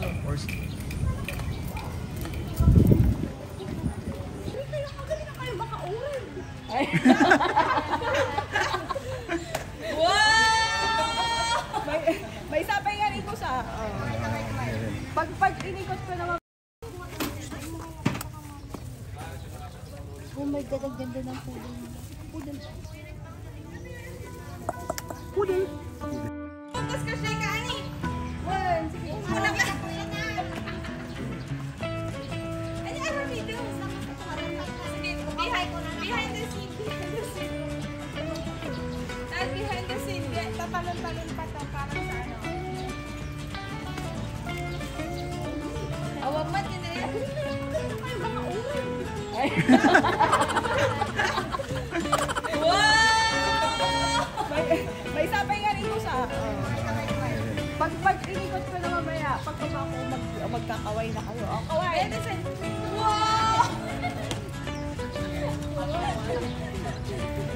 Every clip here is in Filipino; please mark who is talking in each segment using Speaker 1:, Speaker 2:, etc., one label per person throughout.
Speaker 1: Or
Speaker 2: May isa pa nga rin ko sa... Pag inikot ko naman...
Speaker 3: Oh my God, ang ganda ng pudin. Pudin.
Speaker 2: Pudin. Tapos ka siya ka, ani? One, sige. Walang lang. Ano ang video? Behind the scene. Behind the scene. Tatalon-talon pa to para sa ano. Awang mat yun na yan. May sabay nga rin ko sa... Pag inikot ko na mamaya, pagkaba ako magkakaway na kayo. Oh, kaway! Wow!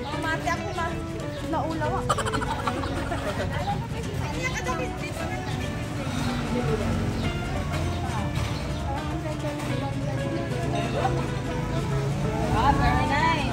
Speaker 2: Mamati ako na naulaw ako. Ah, very nice.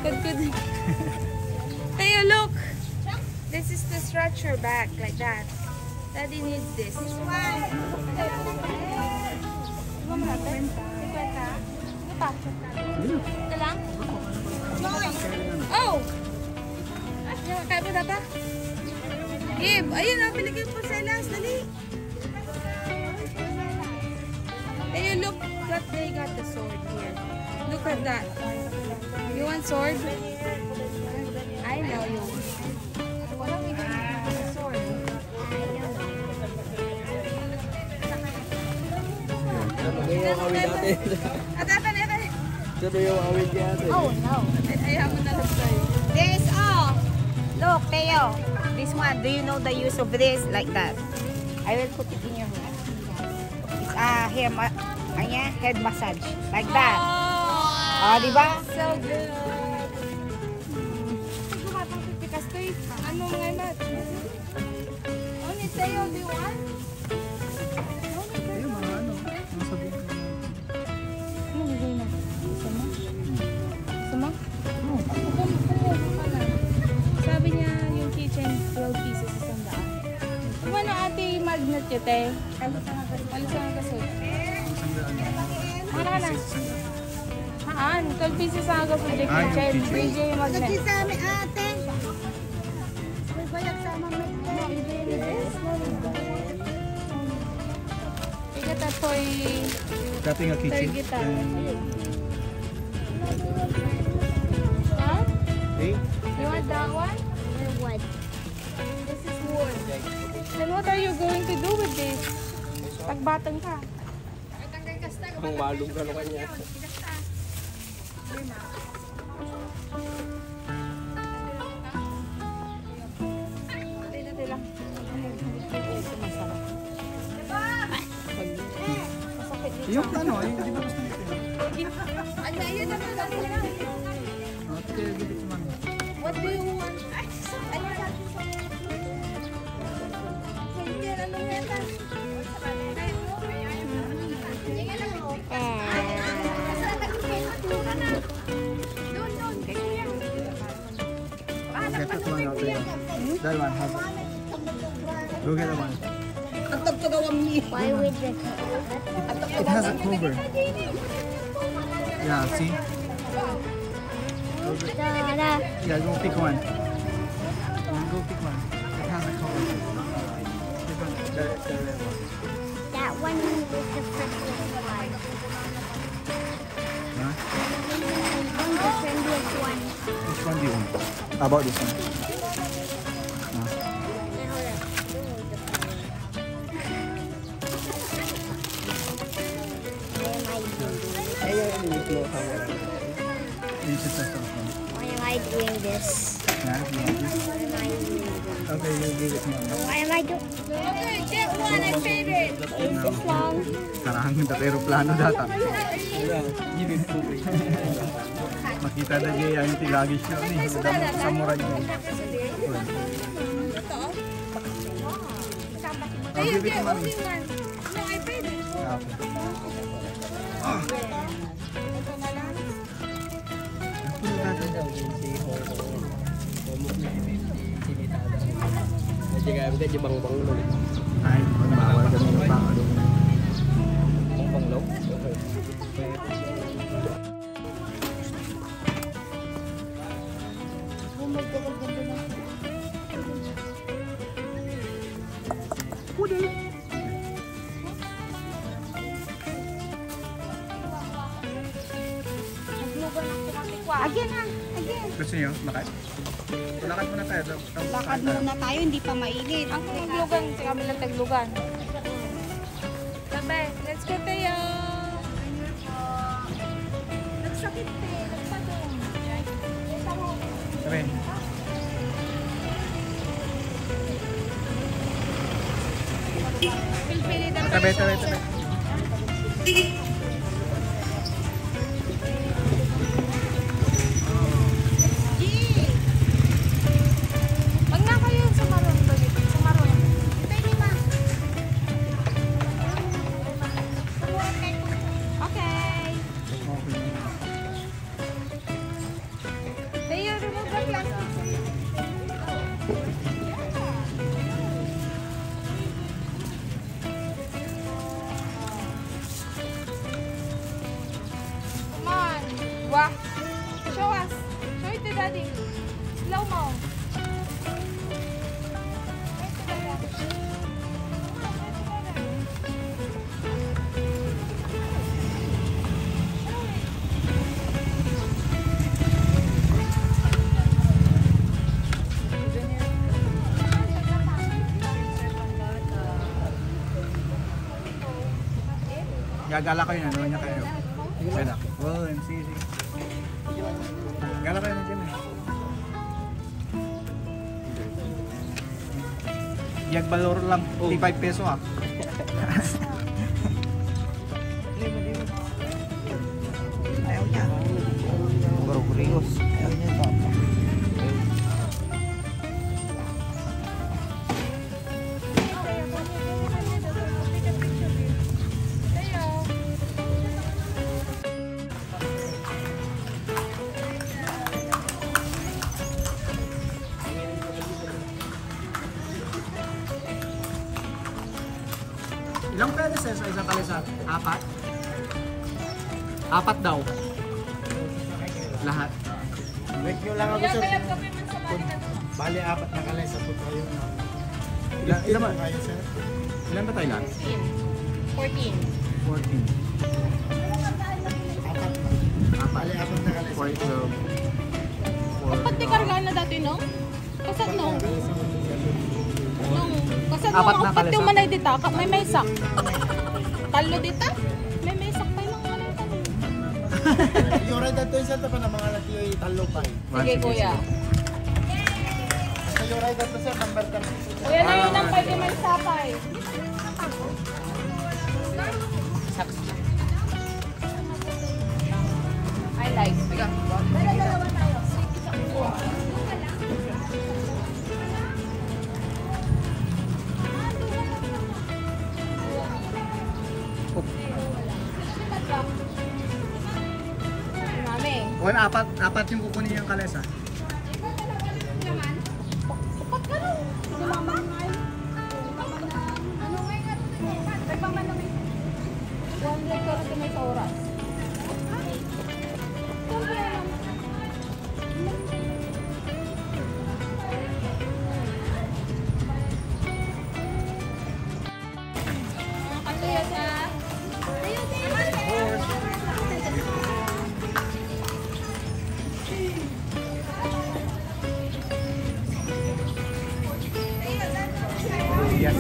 Speaker 2: Good. Hey, look. This is to stretch your back like that. Daddy needs this. Ito lang? Oh! Kaya mo na ba? Gabe, ayun na, piligyan po sa elas. Dali. Hey, look. They got the sword here. Look at that. You want sword? I know you. Walang ibig sword.
Speaker 3: Oh no.
Speaker 2: Ayaw mo na lang sa'yo.
Speaker 4: This look, Theo. This one, do you know the use of this? Like that. I will put it in your hand. It's head massage. Like that. Oh, diba?
Speaker 2: So good. Ano nga mat? Only Theo, do you want?
Speaker 1: ayun, mga ano. Masabi ko.
Speaker 2: Ano gagawin na? Sama? Sama? Kumuha ka na. Sabi niya yung kitchen 12 pieces isang daan. Ano ate magnet yun, te? Alis ka nga gasol. Ano ka na? Haan, 12 pieces ang aga sa kitchen. BJ yung magnet.
Speaker 4: Kasi sa amin, ate. May bayag sa mga
Speaker 2: Ikata toy...
Speaker 1: Dating a kitchen.
Speaker 2: Target Huh?
Speaker 1: Hey?
Speaker 2: You want that one?
Speaker 3: Or what?
Speaker 2: This is wood. Then what are you going to do with this? Pagbatang ka.
Speaker 5: Ang malong ka naman niya.
Speaker 1: Yung ano, di ba gusto nito?
Speaker 2: Ano yun?
Speaker 1: Okay, give it to mommy.
Speaker 2: What do you want? Ano yan? Hindi, ano yan?
Speaker 1: Get that one out there. That one has it. Look at that one.
Speaker 3: Why would it?
Speaker 1: It has a cover. Yeah, see?
Speaker 3: Da-da.
Speaker 1: Yeah, go pick one. Go pick one. It has a cover. How about this one? This is the first one.
Speaker 3: Why am I doing this?
Speaker 1: Yeah, you want this?
Speaker 3: Why am I doing this?
Speaker 1: Okay, you give it to mama.
Speaker 3: Why am I doing
Speaker 2: Okay, get one, I paid it.
Speaker 3: Is this long?
Speaker 1: Karang yung aeroplano data. Makita na dyan yung tilagis nyo ni. Samurai nyo. I'll give it to mommy.
Speaker 2: No, I paid it.
Speaker 1: Okay.
Speaker 5: Jadi kayak bang-bang lo.
Speaker 1: Ay, bawal kami ng pangalo.
Speaker 5: Bang-bang lo.
Speaker 4: Again ha, again.
Speaker 1: Gusto nyo? Lakad? Lakad muna tayo.
Speaker 4: Lakad muna tayo, hindi pa mainit.
Speaker 2: Ang taglugan, sa kabilang taglugan. Sabi, let's go tayo. Nagsakit eh, nagpadong.
Speaker 1: Sabi.
Speaker 2: Pilpili ng
Speaker 1: Tabi, tabi, tabi.
Speaker 2: Wag na kayo sa marong ulit. Sa marong. Okay. Tayo, remove the plastic. Come on. Wah. Show us. Show it to daddy. Slow mo.
Speaker 1: Gagala kayo na, naman niya kayo. Gala. Oh, MCC. Gala kayo na dyan eh. Yag balor lang, 55 peso ah. Ayaw niya. Burgos. Ayaw niya ito. Ilang pesos sa isang kalesa? Apat? Apat daw. Lahat.
Speaker 5: Wait nyo lang ako
Speaker 2: Kaya
Speaker 5: sir.
Speaker 2: kaya kami man sa balikan.
Speaker 5: Bali, 4 na kalesa po tayo.
Speaker 1: Ilan ba?
Speaker 5: Kayo sir?
Speaker 1: Ilan ba tayo lahat?
Speaker 2: 14.
Speaker 1: 14. Apat.
Speaker 5: Bali, 4 na kalesa.
Speaker 2: Dapat di kargaan na dati, no? Kasat, no? Kasat, no?
Speaker 1: Apat na
Speaker 2: Ang
Speaker 1: kalesa.
Speaker 2: pati manay dita, may sak. Talo dita? May sak tayo ng manay talo.
Speaker 5: Yung ride at doon sa tapan ng mga latiyo ay talo pa eh.
Speaker 2: Sige, kuya.
Speaker 5: Basta yung ride at doon sir, number 30.
Speaker 2: Kuya na yun ang pwede may sakay. I like. Dalawa tayo. Mami.
Speaker 1: O, apat yung kukunin niyang kalesa.
Speaker 2: Upat ka rin. Si mama nga yun. Ano nga nga? May paman naman. 100 ka rin may sa oras. Katuyas na.
Speaker 1: Yes.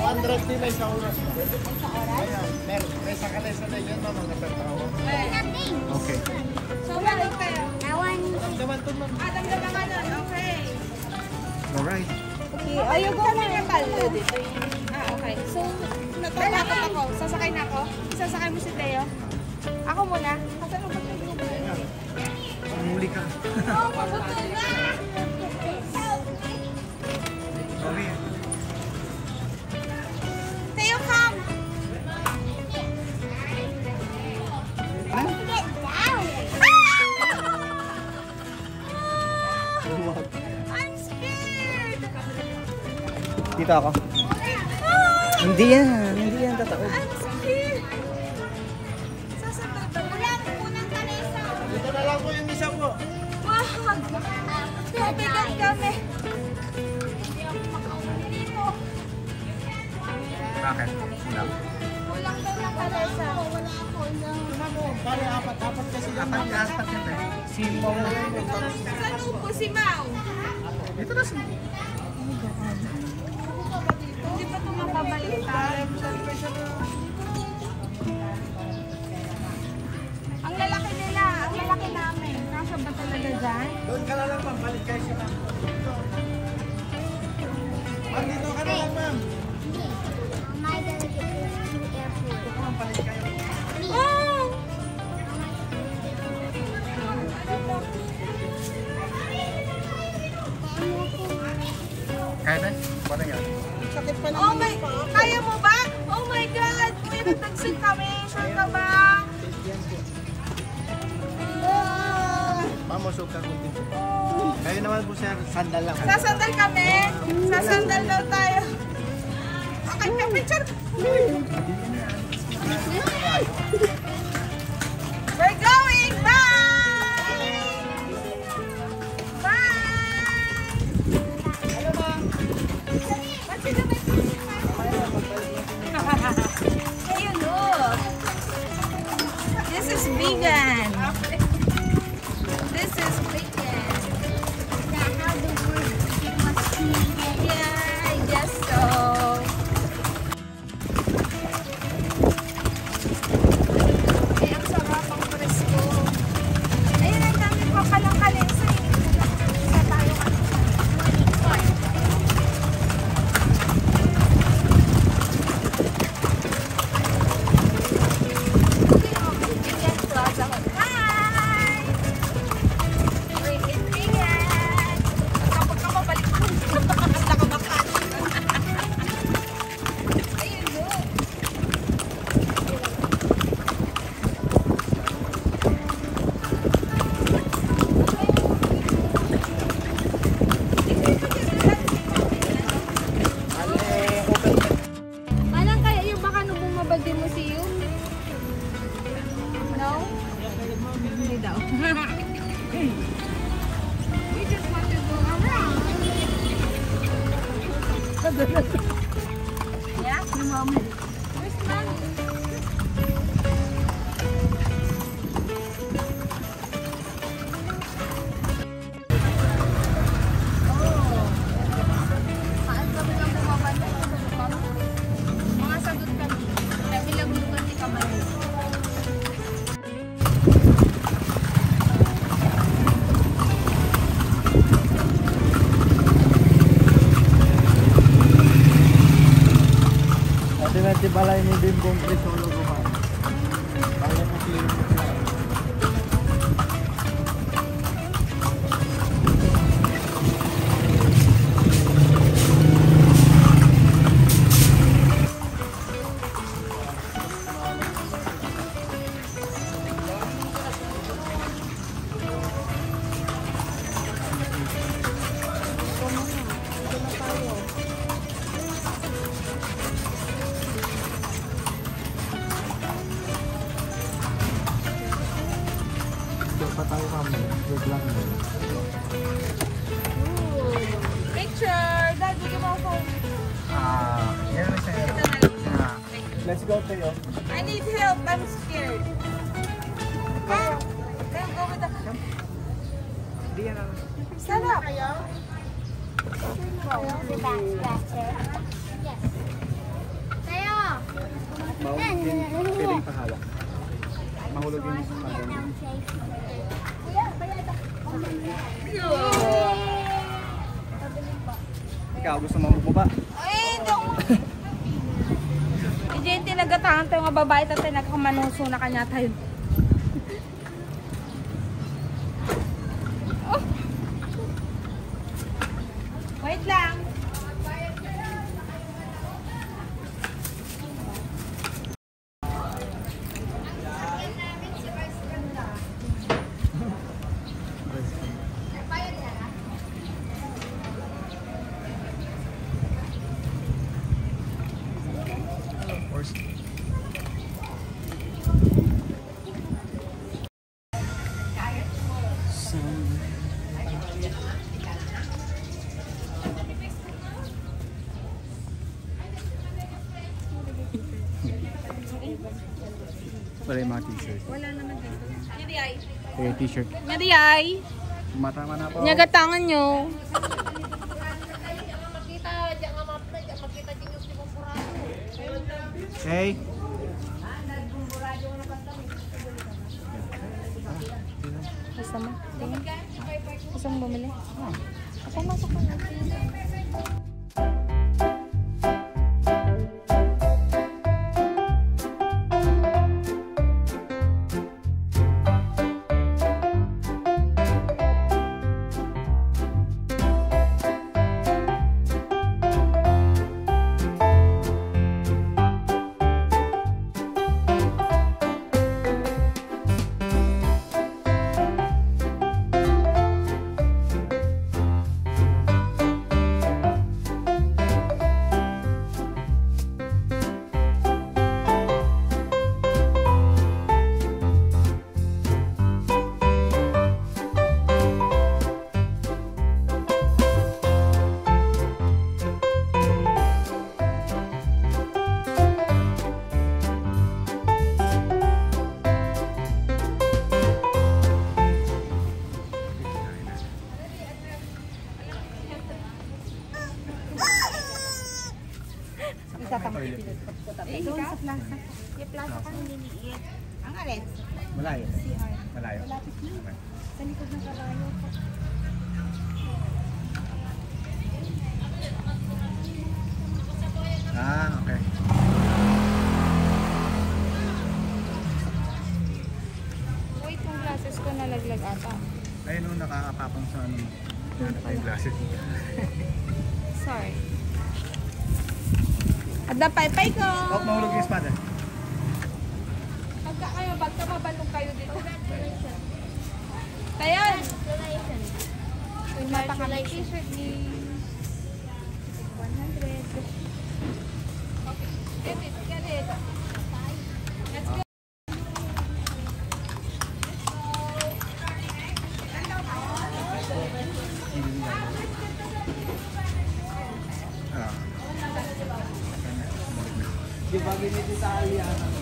Speaker 5: 100 nila sa oras. Ayan, may sa kalesa na yan, mama, napatawa.
Speaker 1: Okay.
Speaker 2: So, meron kayo.
Speaker 5: Damdaman to, ma'am.
Speaker 2: Damdaman ka nun. Okay.
Speaker 1: Alright.
Speaker 2: Okay. Ayaw ko na yung palo dito. Okay. So, natakot ako. Sasakay na ako. Sasakay mo si Teo. Ako muna. Kasi ano ba yung grupo?
Speaker 1: Muli ka.
Speaker 2: Oh, pabutol na!
Speaker 1: Okay.
Speaker 2: Teo, come! I'm scared!
Speaker 1: Dito ako. Hindi yan totoo.
Speaker 2: I'm scared! Sasandal ba? Unang kalesa.
Speaker 5: Dito na lang po yung isa po.
Speaker 2: Wag! Mabigat kami.
Speaker 1: Bakit?
Speaker 2: Kulang daw ng kalesa.
Speaker 5: Pare, apat kasi yan, ma'am.
Speaker 1: Apat yan tayo. Simple na.
Speaker 2: Saan upo si Mau?
Speaker 1: Dito na siya.
Speaker 2: Hindi pa ito mapabaliktad. Ang lalaki nila, ang lalaki namin. Kasya ba talaga dyan?
Speaker 5: Doon ka na lang, ma'am. Balik kayo siya, ma'am. Ma'am, dito ka na lang, ma'am.
Speaker 2: Oh!
Speaker 1: Kaya na? Paano yan?
Speaker 5: Sakit pa
Speaker 2: Oh my, kaya mo ba? Oh my God! Kuya, nagtagsin kami. Sure ka ba?
Speaker 5: Ma'am, usog ka kung dito. Kayo naman po, sir. Sandal lang.
Speaker 2: Sasandal kami. Sasandal daw tayo. Okay, ka-picture. We're going! Bye! Bye! Ano ba? Ba't sila may Hey, you look. This is vegan. This is vegan. Yeah, I guess so. Eh, ang sarap, ang presko. Ayun, ang dami pa palang kalesa. Isa tayo kanina. Vegan Plaza. Hi! We're in vegan. Kapag ka mabalik mo, nakabakan. Ayun, look. Alam kaya yung baka nung bumabag din mo si Yung? No? Hindi daw. We just want to go around. Yeah? Where's Mommy? Saan kami lang bumabag? Mga sagot kami. Bilang lugan ni Kamay.
Speaker 5: Ultimate balay ni Bimbong Trisolo ko, ma'am. Balay mo clean. Pa tayo, ma'am. Wait lang.
Speaker 2: Picture! Dad, bigyan mo ako phone.
Speaker 1: Yan na siya.
Speaker 2: Ito na lang.
Speaker 5: Let's go, Teo.
Speaker 2: I need help. I'm scared. Come. Come, go with the...
Speaker 1: Bigyan na.
Speaker 4: Sarap.
Speaker 3: The back scratcher. Yes. Tayo!
Speaker 1: Piling pahawak. Mahulog yung pagano. Ikaw, gusto mo bumaba?
Speaker 4: Ay, hindi ako. Hindi yung tinagatahan tayo nga babae at nagkamanuso na kanya tayo. Oh. Wait lang.
Speaker 1: Wala yung mga t-shirt.
Speaker 4: Wala naman dito. Hindi ay.
Speaker 1: Yung t-shirt.
Speaker 4: Hindi ay.
Speaker 1: Matama na po.
Speaker 4: Nyagatangan nyo.
Speaker 1: Okay.
Speaker 2: Gusto mo? Tingin. Gusto mo bumili? Pasok ka na.
Speaker 4: Doon sa plaza. Yung plaza ka nililiit. Ang alin?
Speaker 1: Malayo. Malayo. Okay.
Speaker 4: Sa likod ng kabayo.
Speaker 1: Okay.
Speaker 2: Wait, yung glasses ko nalaglag ata.
Speaker 1: Ayun nung nakakapapang sa ano. Yan pa yung glasses.
Speaker 2: Sorry.
Speaker 4: At the paypay ko.
Speaker 1: Oh, mahulog yung espada.
Speaker 2: Pagka kayo, pagka mabalong kayo dito.
Speaker 4: Tayon.
Speaker 2: Yung mata kami t-shirt ni 100. Okay. Get it, get it. Let's go.
Speaker 1: Di ba ganito sa aliyan?